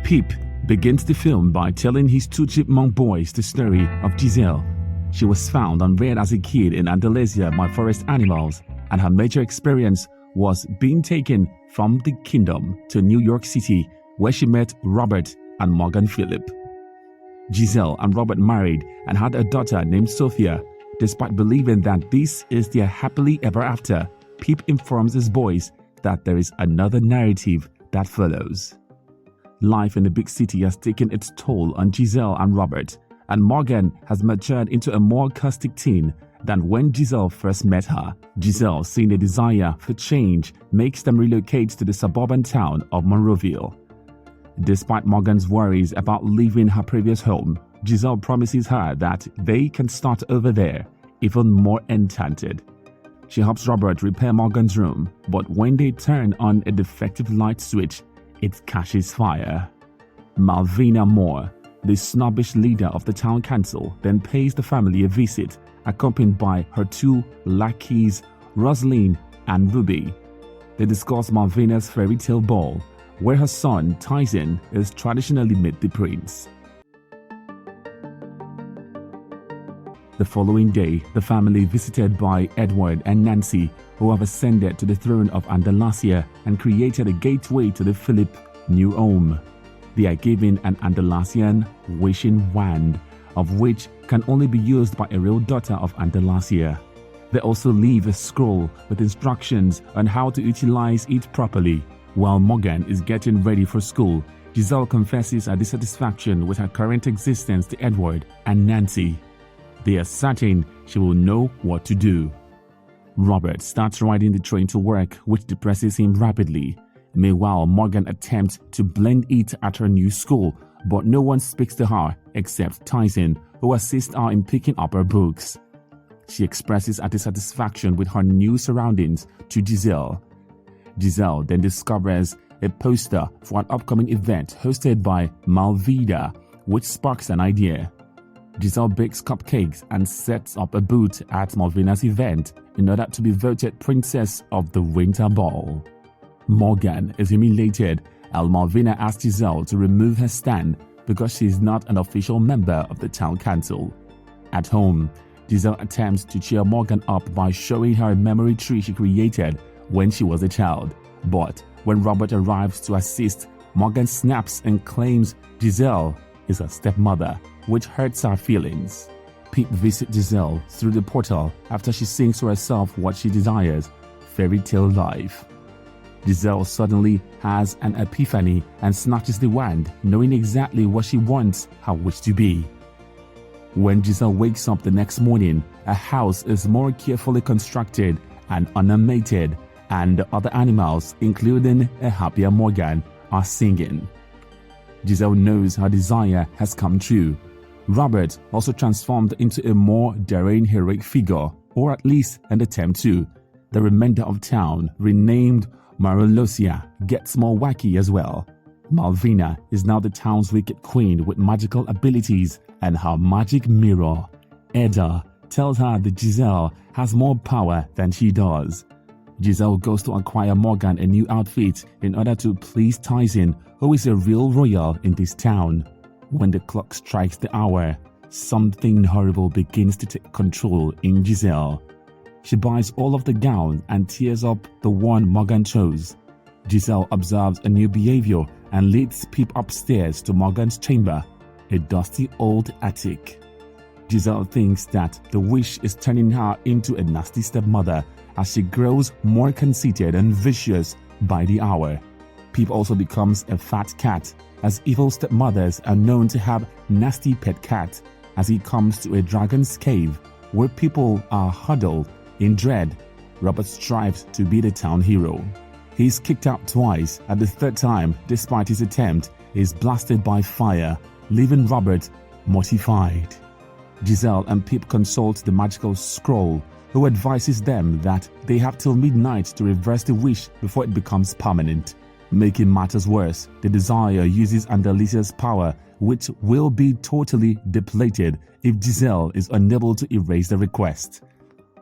Pip begins the film by telling his two chipmunk boys the story of Giselle. She was found and reared as a kid in Andalasia by forest animals, and her major experience was being taken from the kingdom to New York City, where she met Robert and Morgan Phillip. Giselle and Robert married and had a daughter named Sophia. Despite believing that this is their happily ever after, Pip informs his boys that there is another narrative that follows. Life in the big city has taken its toll on Giselle and Robert, and Morgan has matured into a more caustic teen than when Giselle first met her. Giselle, seeing a desire for change, makes them relocate to the suburban town of Monroeville. Despite Morgan's worries about leaving her previous home, Giselle promises her that they can start over there, even more enchanted. She helps Robert repair Morgan's room, but when they turn on a defective light switch, it catches fire. Malvina Moore, the snobbish leader of the town council, then pays the family a visit, accompanied by her two lackeys, Rosaline and Ruby. They discuss Malvina's fairy tale ball, where her son, Tyson, is traditionally made the prince. The following day, the family visited by Edward and Nancy, who have ascended to the throne of Andalasia and created a gateway to the Phillip new home. They are given an Andalasian wishing wand, of which can only be used by a real daughter of Andalasia. They also leave a scroll with instructions on how to utilize it properly. While Morgan is getting ready for school, Giselle confesses her dissatisfaction with her current existence to Edward and Nancy. They are certain she will know what to do. Robert starts riding the train to work, which depresses him rapidly. Meanwhile, Morgan attempts to blend it at her new school, but no one speaks to her except Tyson, who assists her in picking up her books. She expresses her dissatisfaction with her new surroundings to Giselle. Giselle then discovers a poster for an upcoming event hosted by Malvina, which sparks an idea. Giselle bakes cupcakes and sets up a booth at Malvina's event in order to be voted Princess of the Winter Ball. Morgan is humiliated, and Malvina asks Giselle to remove her stand because she is not an official member of the town council. At home, Giselle attempts to cheer Morgan up by showing her a memory tree she created when she was a child. But when Robert arrives to assist, Morgan snaps and claims Giselle is her stepmother, which hurts her feelings. Pip visits Giselle through the portal after she sings to herself what she desires, fairy tale life. Giselle suddenly has an epiphany and snatches the wand, knowing exactly what she wants her wish to be. When Giselle wakes up the next morning, her house is more carefully constructed and ornamented, and the other animals, including a happier Morgan, are singing. Giselle knows her desire has come true. Robert also transformed into a more daring heroic figure, or at least an attempt to. The remainder of town, renamed Andalasia, gets more wacky as well. Malvina is now the town's wicked queen with magical abilities and her magic mirror. Edda tells her that Giselle has more power than she does. Giselle goes to acquire Morgan a new outfit in order to please Tyson, who is a real royal in this town. When the clock strikes the hour, something horrible begins to take control in Giselle. She buys all of the gown and tears up the one Morgan chose. Giselle observes a new behavior and leads Pip upstairs to Morgan's chamber, a dusty old attic. Giselle thinks that the wish is turning her into a nasty stepmother as she grows more conceited and vicious by the hour. Pip also becomes a fat cat, as evil stepmothers are known to have nasty pet cats. As he comes to a dragon's cave where people are huddled in dread, Robert strives to be the town hero. He is kicked out twice. At the third time, despite his attempt, he is blasted by fire, leaving Robert mortified. Giselle and Pip consult the magical scroll, who advises them that they have till midnight to reverse the wish before it becomes permanent. Making matters worse, the desire uses Andalasia's power, which will be totally depleted if Giselle is unable to erase the request.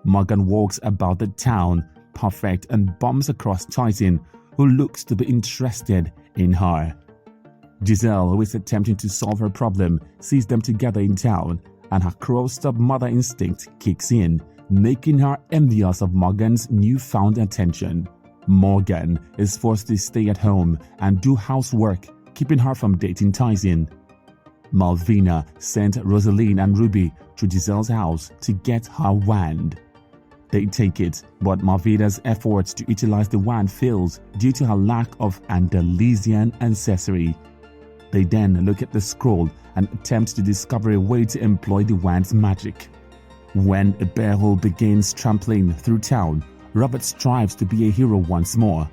Morgan walks about the town, perfect, and bumps across Tyson, who looks to be interested in her. Giselle, who is attempting to solve her problem, sees them together in town, and her cruel-stub mother instinct kicks in, making her envious of Morgan's newfound attention. Morgan is forced to stay at home and do housework, keeping her from dating Tyson. Malvina sent Rosaline and Ruby to Giselle's house to get her wand. They take it, but Malvina's efforts to utilize the wand fails due to her lack of Andalasian ancestry. They then look at the scroll and attempt to discover a way to employ the wand's magic. When a bear hole begins trampling through town, Robert strives to be a hero once more.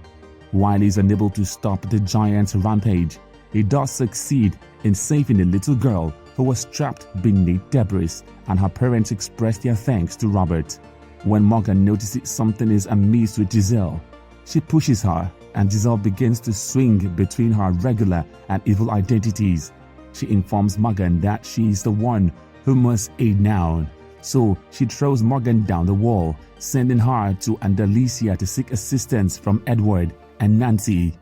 While he's unable to stop the giant's rampage, he does succeed in saving a little girl who was trapped beneath debris, and her parents express their thanks to Robert. When Morgan notices something is amiss with Giselle, she pushes her, and Giselle begins to swing between her regular and evil identities. She informs Morgan that she is the one who must aid now, so she throws Morgan down the wall, sending her to Andalasia to seek assistance from Edward and Nancy.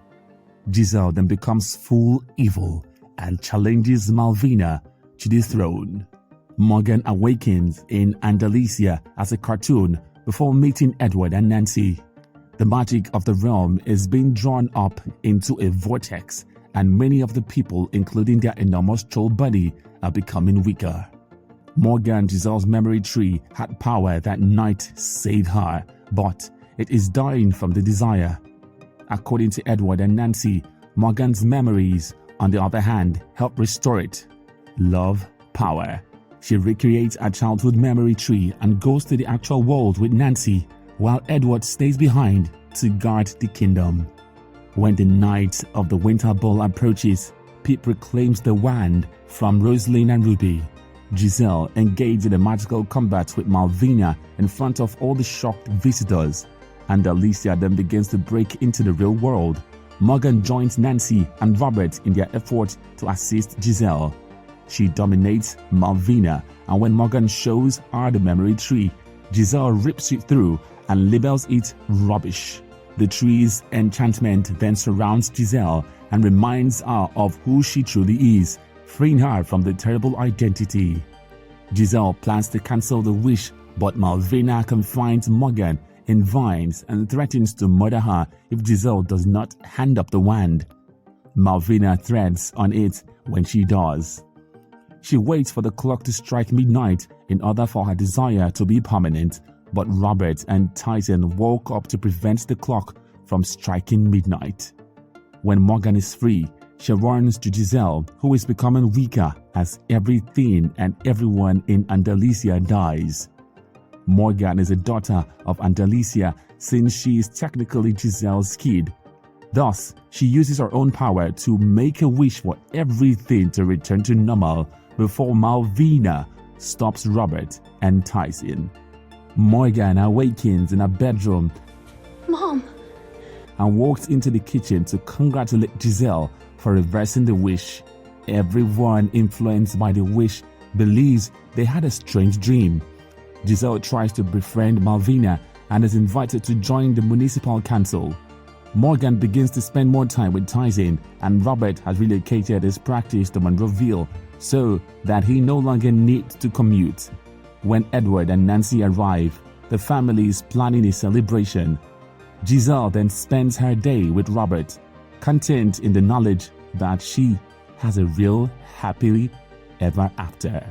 Giselle then becomes full evil and challenges Malvina to the throne. Morgan awakens in Andalasia as a cartoon before meeting Edward and Nancy. The magic of the realm is being drawn up into a vortex, and many of the people, including their enormous troll buddy, are becoming weaker. Morgan Giselle's memory tree had power that night saved her, but it is dying from the desire. According to Edward and Nancy, Morgan's memories, on the other hand, help restore it. Love, power. She recreates a childhood memory tree and goes to the actual world with Nancy, while Edward stays behind to guard the kingdom. When the night of the Winter Ball approaches, Pete reclaims the wand from Rosaline and Ruby. Giselle engaged in a magical combat with Malvina in front of all the shocked visitors, and Alicia then begins to break into the real world. Morgan joins Nancy and Robert in their effort to assist Giselle. She dominates Malvina, and when Morgan shows her the memory tree, Giselle rips it through and labels it rubbish. The tree's enchantment then surrounds Giselle and reminds her of who she truly is, freeing her from the terrible identity. Giselle plans to cancel the wish, but Malvina confines Morgan in vines and threatens to murder her if Giselle does not hand up the wand. Malvina threads on it when she does. She waits for the clock to strike midnight in order for her desire to be permanent, but Robert and Tyson woke up to prevent the clock from striking midnight. When Morgan is free, she runs to Giselle, who is becoming weaker as everything and everyone in Andalasia dies. Morgan is a daughter of Andalasia since she is technically Giselle's kid. Thus, she uses her own power to make a wish for everything to return to normal before Malvina stops Robert and Tyson. Morgan awakens in her bedroom, Mom, and walks into the kitchen to congratulate Giselle for reversing the wish. Everyone influenced by the wish believes they had a strange dream. Giselle tries to befriend Malvina and is invited to join the municipal council. Morgan begins to spend more time with Tyson, and Robert has relocated his practice to Monroeville so that he no longer needs to commute. When Edward and Nancy arrive, the family is planning a celebration. Giselle then spends her day with Robert, content in the knowledge that she has a real happily ever after.